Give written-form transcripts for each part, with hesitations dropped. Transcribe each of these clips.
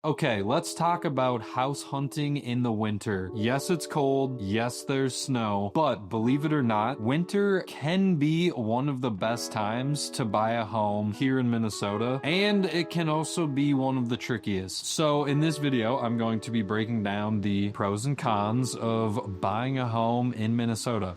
Okay, let's talk about house hunting in the winter. Yes, it's cold. Yes, there's snow. But believe it or not, winter can be one of the best times to buy a home here in Minnesota. And it can also be one of the trickiest. So in this video, I'm going to be breaking down the pros and cons of buying a home in Minnesota.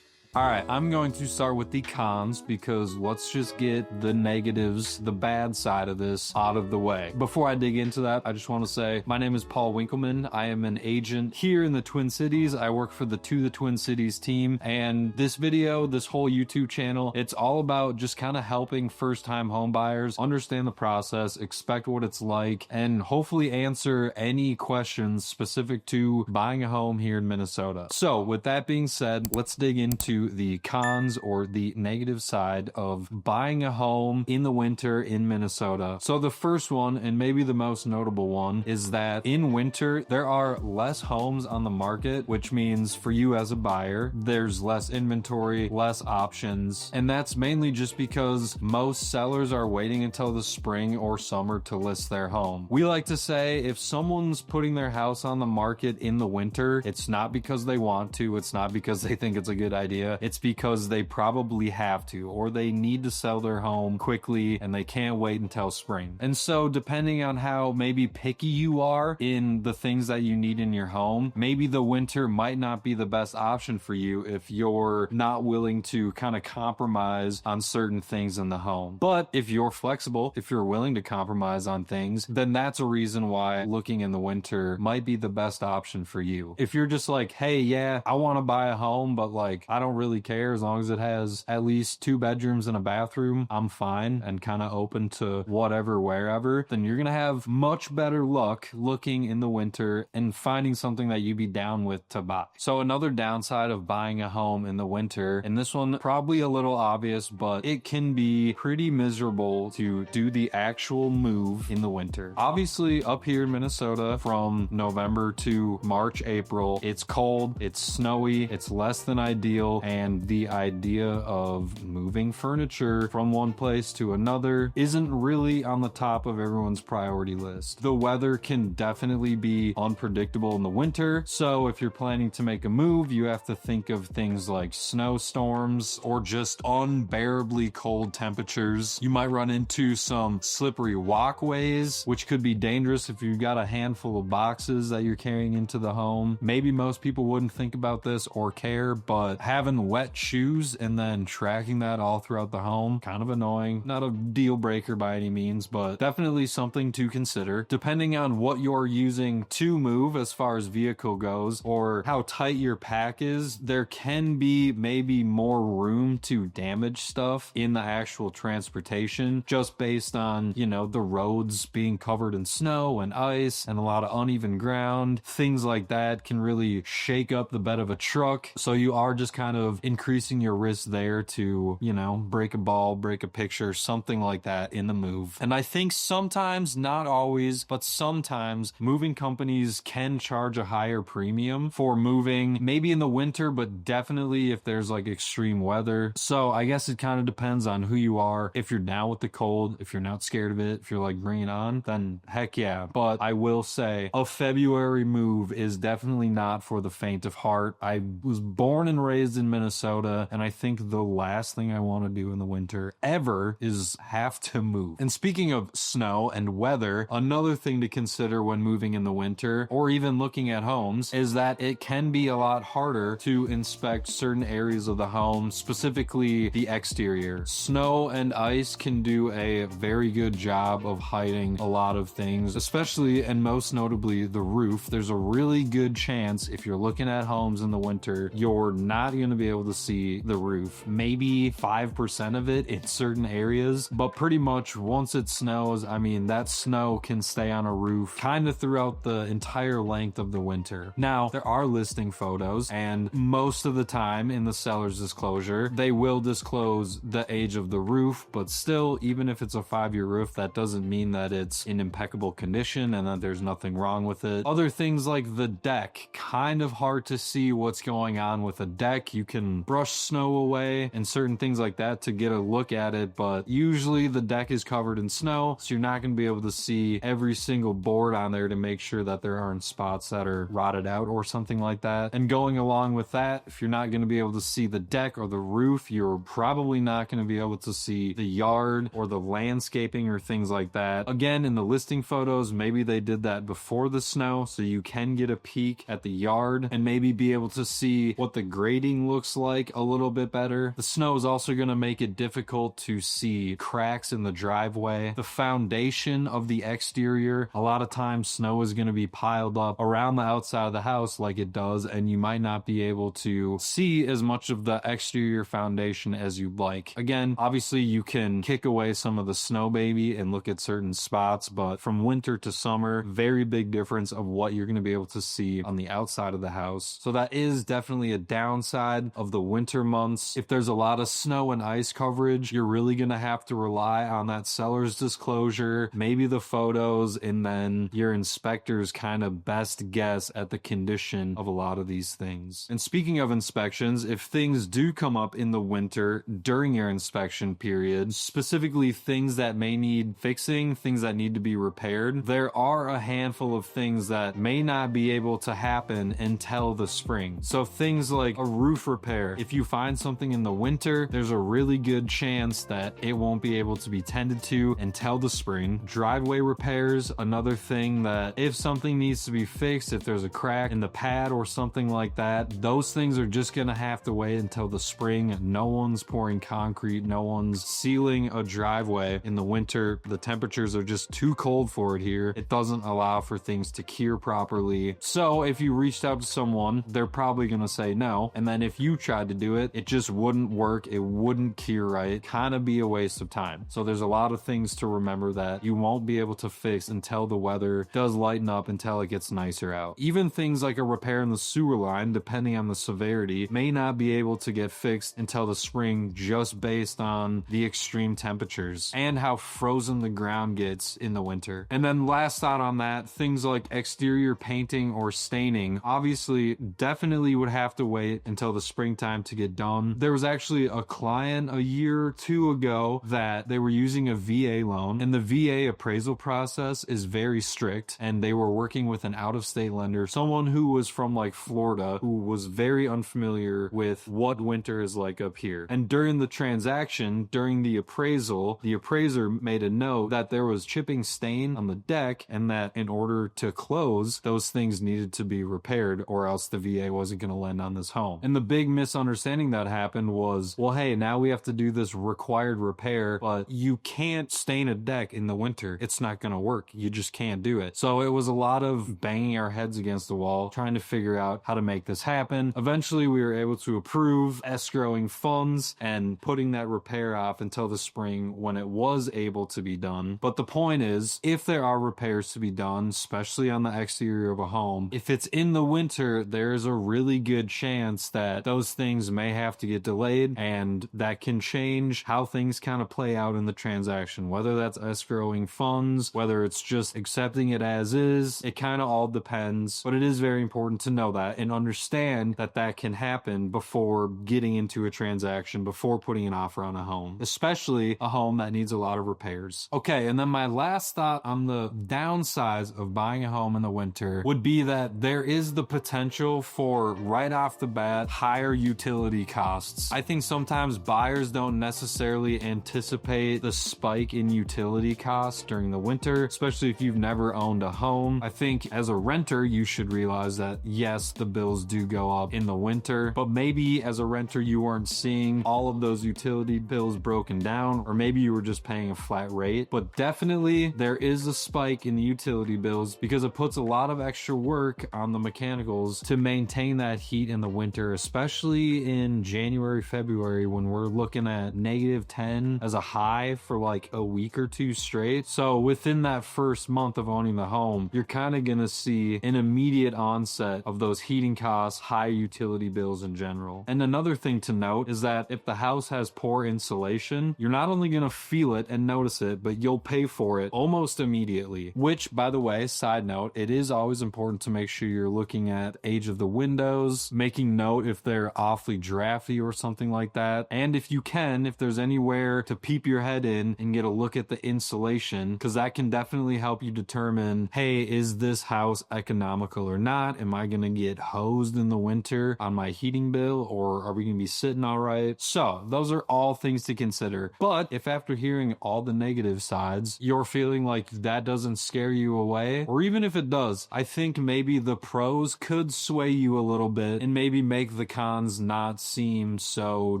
All right, I'm going to start with the cons because let's just get the negatives, the bad side of this out of the way. Before I dig into that, I just want to say my name is Paul Winkleman. I am an agent here in the Twin Cities. I work for the To the Twin Cities team, and this video, this whole YouTube channel, it's all about just kind of helping first-time home buyers understand the process, expect what it's like, and hopefully answer any questions specific to buying a home here in Minnesota. So with that being said, let's dig into the cons or the negative side of buying a home in the winter in Minnesota. So the first one, and maybe the most notable one, is that in winter there are less homes on the market, which means for you as a buyer, there's less inventory, less options, and that's mainly just because most sellers are waiting until the spring or summer to list their home. We like to say if someone's putting their house on the market in the winter, it's not because they want to, it's not because they think it's a good idea, it's because they probably have to, or they need to sell their home quickly and they can't wait until spring. And so depending on how maybe picky you are in the things that you need in your home, maybe the winter might not be the best option for you if you're not willing to kind of compromise on certain things in the home. But if you're flexible, if you're willing to compromise on things, then that's a reason why looking in the winter might be the best option for you. If you're just like, hey, yeah, I want to buy a home, but like, I don't really care as long as it has at least 2 bedrooms and a bathroom, I'm fine and kind of open to whatever, wherever, then you're gonna have much better luck looking in the winter and finding something that you'd be down with to buy. So another downside of buying a home in the winter, and this one probably a little obvious, but it can be pretty miserable to do the actual move in the winter. Obviously up here in Minnesota from November to March, April, it's cold, it's snowy, it's less than ideal, and the idea of moving furniture from one place to another isn't really on the top of everyone's priority list. The weather can definitely be unpredictable in the winter, so if you're planning to make a move, you have to think of things like snowstorms or just unbearably cold temperatures. You might run into some slippery walkways, which could be dangerous if you've got a handful of boxes that you're carrying into the home. Maybe most people wouldn't think about this or care, but having wet shoes and then tracking that all throughout the home, kind of annoying. Not a deal breaker by any means, but definitely something to consider. Depending on what you're using to move as far as vehicle goes or how tight your pack is, there can be maybe more room to damage stuff in the actual transportation just based on, you know, the roads being covered in snow and ice and a lot of uneven ground. Things like that can really shake up the bed of a truck. So you are just kind of increasing your risk there to, you know, break a ball, break a picture, something like that in the move. And I think sometimes, not always, but sometimes moving companies can charge a higher premium for moving, maybe in the winter, but definitely if there's like extreme weather. So I guess it kind of depends on who you are. If you're down with the cold, if you're not scared of it, if you're like bring it on, then heck yeah. But I will say a February move is definitely not for the faint of heart. I was born and raised in Minnesota, and I think the last thing I want to do in the winter ever is have to move. And speaking of snow and weather, another thing to consider when moving in the winter or even looking at homes is that it can be a lot harder to inspect certain areas of the home, specifically the exterior. Snow and ice can do a very good job of hiding a lot of things, especially and most notably the roof. There's a really good chance if you're looking at homes in the winter, you're not going to be be able to see the roof. Maybe 5% of it in certain areas, but pretty much once it snows, I mean, that snow can stay on a roof kind of throughout the entire length of the winter. Now, there are listing photos, and most of the time in the seller's disclosure, they will disclose the age of the roof, but still, even if it's a 5-year roof, that doesn't mean that it's in impeccable condition and that there's nothing wrong with it. Other things like the deck, kind of hard to see what's going on with a deck. You can brush snow away and certain things like that to get a look at it, but usually the deck is covered in snow, so you're not going to be able to see every single board on there to make sure that there aren't spots that are rotted out or something like that. And going along with that, if you're not going to be able to see the deck or the roof, you're probably not going to be able to see the yard or the landscaping or things like that. Again, in the listing photos, maybe they did that before the snow, so you can get a peek at the yard and maybe be able to see what the grading looks like a little bit better. The snow is also going to make it difficult to see cracks in the driveway. The foundation of the exterior, a lot of times snow is going to be piled up around the outside of the house like it does, and you might not be able to see as much of the exterior foundation as you'd like. Again, obviously you can kick away some of the snow baby and look at certain spots, but from winter to summer, very big difference of what you're going to be able to see on the outside of the house. So that is definitely a downside of the winter months. If there's a lot of snow and ice coverage, you're really going to have to rely on that seller's disclosure, maybe the photos, and then your inspector's kind of best guess at the condition of a lot of these things. And speaking of inspections, if things do come up in the winter during your inspection period, specifically things that may need fixing, things that need to be repaired, there are a handful of things that may not be able to happen until the spring. So things like a roof repair. If you find something in the winter, there's a really good chance that it won't be able to be tended to until the spring. Driveway repairs, another thing that if something needs to be fixed, if there's a crack in the pad or something like that, those things are just gonna have to wait until the spring. No one's pouring concrete, no one's sealing a driveway in the winter. The temperatures are just too cold for it here. It doesn't allow for things to cure properly. So if you reached out to someone, they're probably gonna say no. And then if you tried to do it, it just wouldn't work. It wouldn't cure right. Kind of be a waste of time. So there's a lot of things to remember that you won't be able to fix until the weather does lighten up, until it gets nicer out. Even things like a repair in the sewer line, depending on the severity, may not be able to get fixed until the spring, just based on the extreme temperatures and how frozen the ground gets in the winter. And then last thought on that, things like exterior painting or staining, obviously definitely would have to wait until the springtime to get done. There was actually a client a year or two ago that they were using a VA loan, and the VA appraisal process is very strict, and they were working with an out-of-state lender, someone who was from like Florida, who was very unfamiliar with what winter is like up here. And during the transaction, during the appraisal, the appraiser made a note that there was chipping stain on the deck, and that in order to close, those things needed to be repaired, or else the VA wasn't going to lend on this home. And the big misunderstanding that happened was, well, hey, now we have to do this required repair, but you can't stain a deck in the winter. It's not going to work. You just can't do it. So it was a lot of banging our heads against the wall, trying to figure out how to make this happen. Eventually, we were able to approve escrowing funds and putting that repair off until the spring when it was able to be done. But the point is, if there are repairs to be done, especially on the exterior of a home, if it's in the winter, there's a really good chance that those things may have to get delayed, and that can change how things kind of play out in the transaction, whether that's escrowing funds, whether it's just accepting it as is. It kind of all depends, but it is very important to know that and understand that that can happen before getting into a transaction, before putting an offer on a home, especially a home that needs a lot of repairs. Okay, and then my last thought on the downsides of buying a home in the winter would be that there is the potential for, right off the bat, higher utility costs. I think sometimes buyers don't necessarily anticipate the spike in utility costs during the winter, especially if you've never owned a home. I think as a renter, you should realize that yes, the bills do go up in the winter, but maybe as a renter, you weren't seeing all of those utility bills broken down, or maybe you were just paying a flat rate. But definitely there is a spike in the utility bills because it puts a lot of extra work on the mechanicals to maintain that heat in the winter, especially especially in January, February, when we're looking at -10 as a high for like a week or two straight. So within that first month of owning the home, you're kind of going to see an immediate onset of those heating costs, high utility bills in general. And another thing to note is that if the house has poor insulation, you're not only going to feel it and notice it, but you'll pay for it almost immediately. Which, by the way, side note, it is always important to make sure you're looking at age of the windows, making note if they're awfully drafty or something like that. And if you can, if there's anywhere to peep your head in and get a look at the insulation, because that can definitely help you determine, hey, is this house economical or not? Am I going to get hosed in the winter on my heating bill, or are we going to be sitting all right? So those are all things to consider. But if after hearing all the negative sides, you're feeling like that doesn't scare you away, or even if it does, I think maybe the pros could sway you a little bit and maybe make the cons not seem so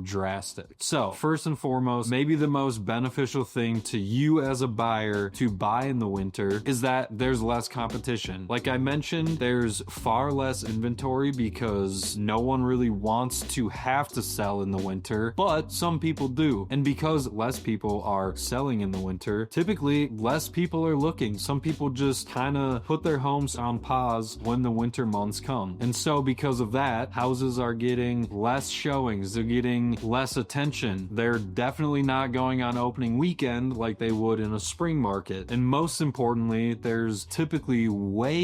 drastic. So first and foremost, maybe the most beneficial thing to you as a buyer to buy in the winter is that there's less competition. Like I mentioned, there's far less inventory because no one really wants to have to sell in the winter, but some people do. And because less people are selling in the winter, typically less people are looking. Some people just kind of put their homes on pause when the winter months come. And so because of that, houses are getting less showings. They're getting less attention. They're definitely not going on opening weekend like they would in a spring market. And most importantly, there's typically way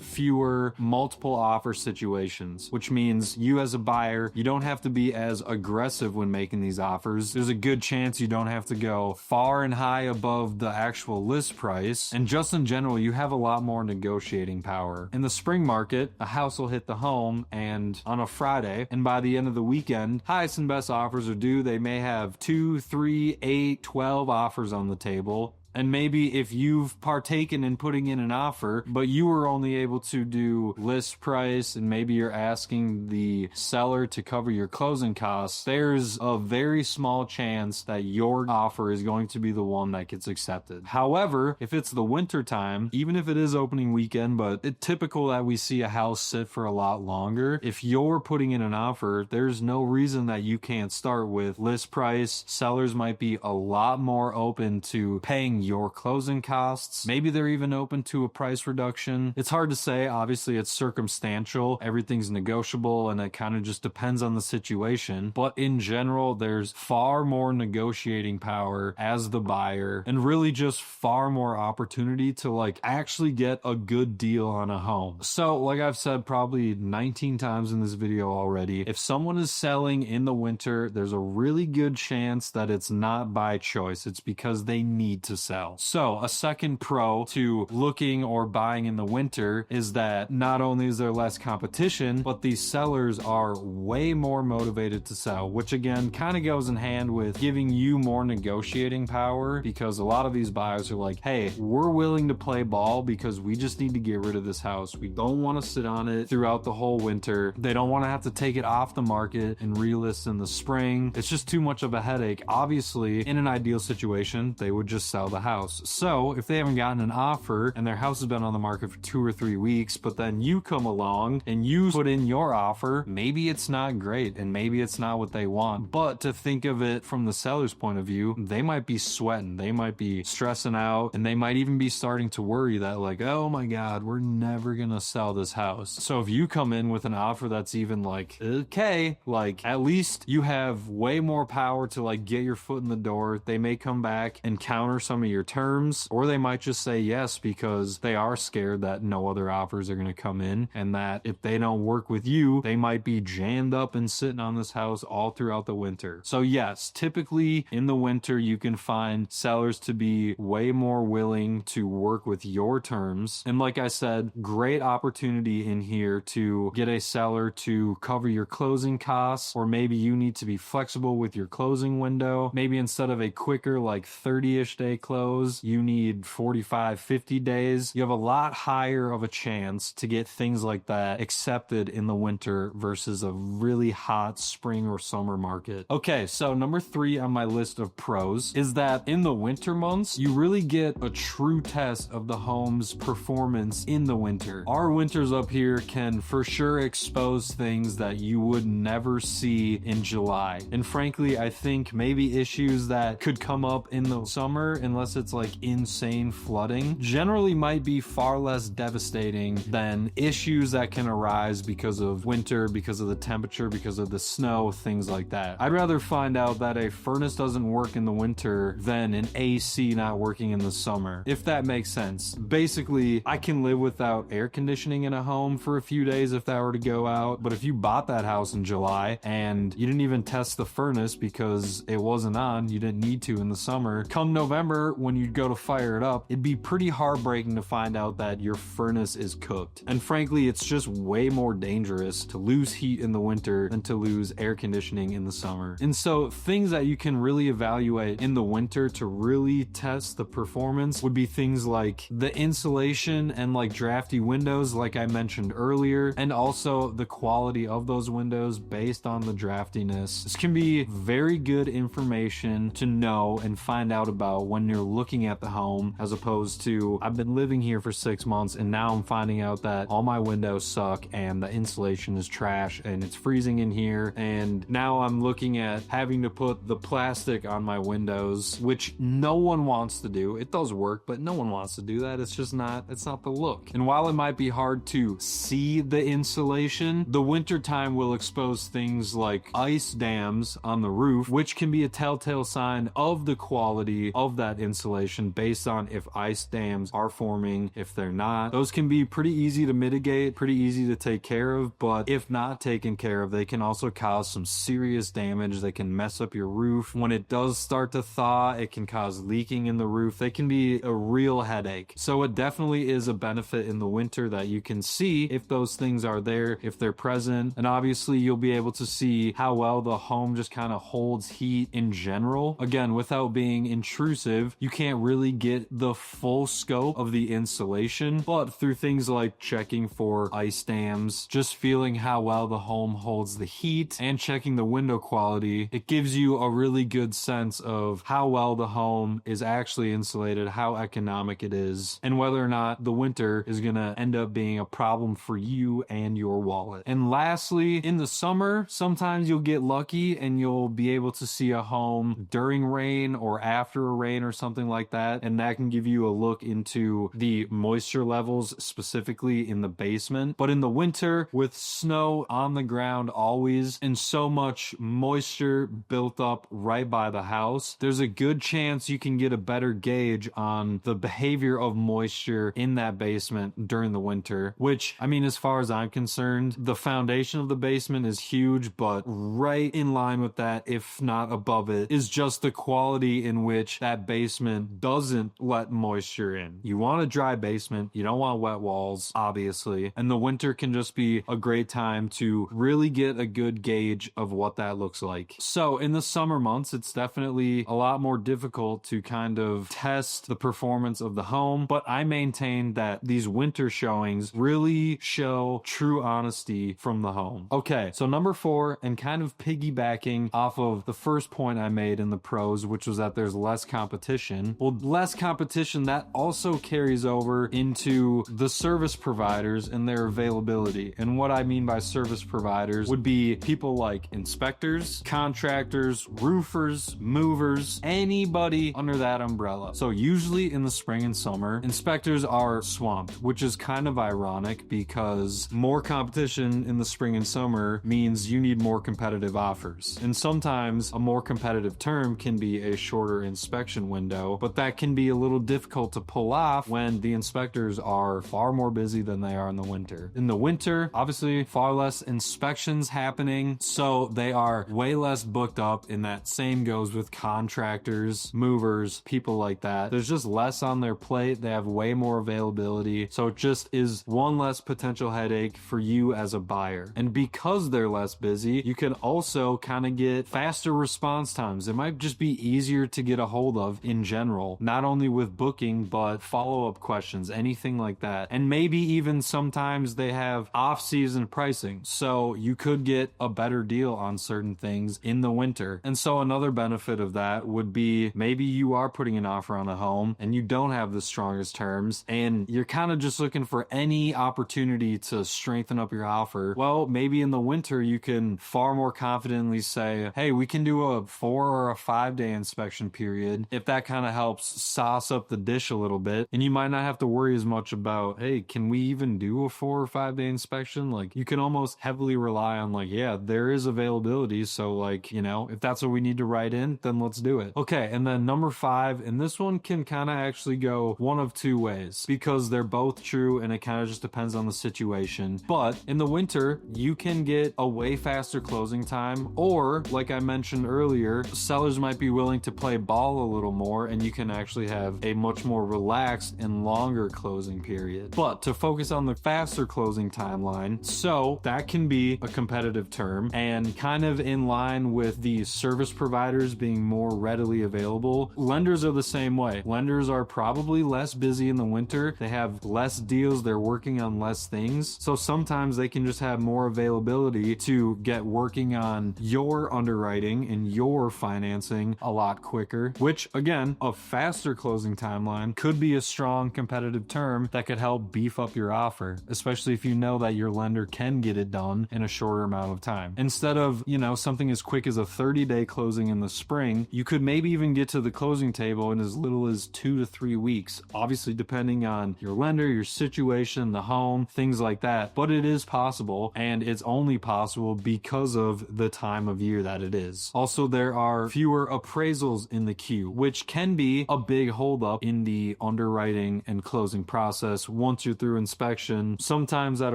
fewer multiple offer situations, which means you as a buyer, you don't have to be as aggressive when making these offers. There's a good chance you don't have to go far and high above the actual list price. And just in general, you have a lot more negotiating power. In the spring market, a house will hit the home and on a Friday, and by the end of the weekend, highest and best offers are due. They may have 2, 3, 8, 12 offers on the table. And maybe if you've partaken in putting in an offer, but you were only able to do list price and maybe you're asking the seller to cover your closing costs, there's a very small chance that your offer is going to be the one that gets accepted. However, if it's the winter time, even if it is opening weekend, but it's typical that we see a house sit for a lot longer, if you're putting in an offer, there's no reason that you can't start with list price. Sellers might be a lot more open to paying your closing costs. Maybe they're even open to a price reduction. It's hard to say. Obviously, it's circumstantial. Everything's negotiable and it kind of just depends on the situation. But in general, there's far more negotiating power as the buyer and really just far more opportunity to like actually get a good deal on a home. So like I've said probably 19 times in this video already, if someone is selling in the winter, there's a really good chance that it's not by choice. It's because they need to sell. So a second pro to looking or buying in the winter is that not only is there less competition, but these sellers are way more motivated to sell, which again kind of goes in hand with giving you more negotiating power, because a lot of these buyers are like, hey, we're willing to play ball because we just need to get rid of this house. We don't want to sit on it throughout the whole winter. They don't want to have to take it off the market and relist in the spring. It's just too much of a headache. Obviously, in an ideal situation, they would just sell the house. So if they haven't gotten an offer and their house has been on the market for 2 or 3 weeks, but then you come along and you put in your offer, maybe it's not great and maybe it's not what they want. But to think of it from the seller's point of view, they might be sweating, they might be stressing out, and they might even be starting to worry that like, oh my God, we're never gonna sell this house. So if you come in with an offer that's even like, okay, like at least you have way more power to like get your foot in the door. They may come back and counter some of your terms, or they might just say yes because they are scared that no other offers are going to come in, and that if they don't work with you, they might be jammed up and sitting on this house all throughout the winter. So yes, typically in the winter you can find sellers to be way more willing to work with your terms. And like I said, great opportunity in here to get a seller to cover your closing costs, or maybe you need to be flexible with your closing window. Maybe instead of a quicker like 30-ish day close, those, you need 45, 50 days. You have a lot higher of a chance to get things like that accepted in the winter versus a really hot spring or summer market. Okay, so number 3 on my list of pros is that in the winter months, you really get a true test of the home's performance in the winter. Our winters up here can for sure expose things that you would never see in July. And frankly, I think maybe issues that could come up in the summer, unless it's like insane flooding, generally might be far less devastating than issues that can arise because of winter, because of the temperature, because of the snow, things like that. I'd rather find out that a furnace doesn't work in the winter than an AC not working in the summer, if that makes sense. Basically, I can live without air conditioning in a home for a few days if that were to go out, but if you bought that house in July and you didn't even test the furnace because it wasn't on, you didn't need to in the summer, come November when you go to fire it up, it'd be pretty heartbreaking to find out that your furnace is cooked. And frankly, it's just way more dangerous to lose heat in the winter than to lose air conditioning in the summer. And so things that you can really evaluate in the winter to really test the performance would be things like the insulation and like drafty windows, like I mentioned earlier, and also the quality of those windows based on the draftiness. This can be very good information to know and find out about when you're looking at the home, as opposed to, I've been living here for 6 months and now I'm finding out that all my windows suck and the insulation is trash and it's freezing in here, and now I'm looking at having to put the plastic on my windows, which no one wants to do. It does work, but no one wants to do that. It's not the look. And while it might be hard to see the insulation, the wintertime will expose things like ice dams on the roof, which can be a telltale sign of the quality of that insulation based on if ice dams are forming, if they're not. Those can be pretty easy to mitigate, pretty easy to take care of, but if not taken care of, they can also cause some serious damage. They can mess up your roof. When it does start to thaw, it can cause leaking in the roof. They can be a real headache. So it definitely is a benefit in the winter that you can see if those things are there, if they're present. And obviously you'll be able to see how well the home just kind of holds heat in general. Again, without being intrusive, you can't really get the full scope of the insulation, but through things like checking for ice dams, just feeling how well the home holds the heat, and checking the window quality, it gives you a really good sense of how well the home is actually insulated, how economic it is, and whether or not the winter is going to end up being a problem for you and your wallet. And lastly, in the summer, sometimes you'll get lucky and you'll be able to see a home during rain or after a rain or something like that, and that can give you a look into the moisture levels specifically in the basement. But in the winter, with snow on the ground always and so much moisture built up right by the house, there's a good chance you can get a better gauge on the behavior of moisture in that basement during the winter, which, I mean, as far as I'm concerned, the foundation of the basement is huge, but right in line with that, if not above it, is just the quality in which that basement doesn't let moisture in. You want a dry basement, you don't want wet walls, obviously, and the winter can just be a great time to really get a good gauge of what that looks like. So in the summer months, it's definitely a lot more difficult to kind of test the performance of the home, but I maintain that these winter showings really show true honesty from the home. Okay, so number 4, and kind of piggybacking off of the first point I made in the pros, which was that there's less competition. Well, less competition, that also carries over into the service providers and their availability. And what I mean by service providers would be people like inspectors, contractors, roofers, movers, anybody under that umbrella. So usually in the spring and summer, inspectors are swamped, which is kind of ironic because more competition in the spring and summer means you need more competitive offers. And sometimes a more competitive term can be a shorter inspection window, but that can be a little difficult to pull off when the inspectors are far more busy than they are in the winter. In the winter, obviously far less inspections happening, so they are way less booked up, and that same goes with contractors, movers, people like that. There's just less on their plate. They have way more availability, so it just is one less potential headache for you as a buyer. And because they're less busy, you can also kind of get faster response times. It might just be easier to get a hold of in in general, not only with booking, but follow-up questions, anything like that. And maybe even sometimes they have off-season pricing, so you could get a better deal on certain things in the winter. And so another benefit of that would be maybe you are putting an offer on a home and you don't have the strongest terms and you're kind of just looking for any opportunity to strengthen up your offer. Well, maybe in the winter you can far more confidently say, hey, we can do a 4 or a 5 day inspection period, if that kind of helps sauce up the dish a little bit. And you might not have to worry as much about, hey, can we even do a 4 or 5 day inspection? Like, you can almost heavily rely on, like, yeah, there is availability, so, like, you know, if that's what we need to write in, then let's do it. Okay, and then number 5, and this one can kind of actually go one of two ways because they're both true and it kind of just depends on the situation. But in the winter, you can get a way faster closing time, or like I mentioned earlier, sellers might be willing to play ball a little more and you can actually have a much more relaxed and longer closing period. But to focus on the faster closing timeline, so that can be a competitive term and kind of in line with the service providers being more readily available. Lenders are the same way. Lenders are probably less busy in the winter. They have less deals. They're working on less things. So sometimes they can just have more availability to get working on your underwriting and your financing a lot quicker, which again, a faster closing timeline could be a strong competitive term that could help beef up your offer, especially if you know that your lender can get it done in a shorter amount of time. Instead of, you know, something as quick as a 30-day closing in the spring, you could maybe even get to the closing table in as little as 2 to 3 weeks, obviously depending on your lender, your situation, the home, things like that. But it is possible, and it's only possible because of the time of year that it is. Also, there are fewer appraisals in the queue, which can be a big holdup in the underwriting and closing process. Once you're through inspection, sometimes that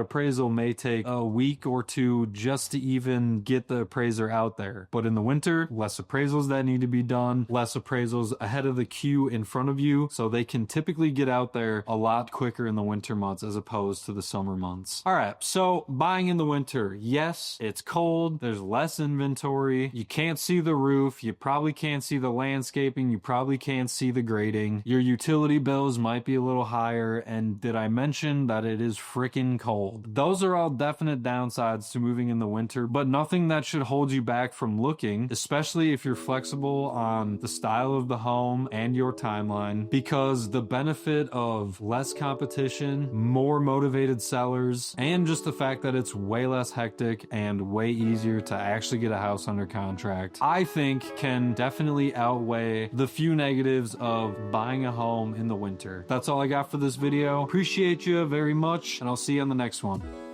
appraisal may take a week or two just to even get the appraiser out there. But in the winter, less appraisals that need to be done, less appraisals ahead of the queue in front of you, so they can typically get out there a lot quicker in the winter months as opposed to the summer months. All right, so buying in the winter, yes, it's cold, there's less inventory, you can't see the roof, you probably can't see the landscaping, you probably can't see the grading, your utility bills might be a little higher, and did I mention that it is freaking cold? Those are all definite downsides to moving in the winter, but nothing that should hold you back from looking, especially if you're flexible on the style of the home and your timeline, because the benefit of less competition, more motivated sellers, and just the fact that it's way less hectic and way easier to actually get a house under contract, I think can definitely outweigh the few negatives of buying a home in the winter. That's all I got for this video. Appreciate you very much, and I'll see you on the next one.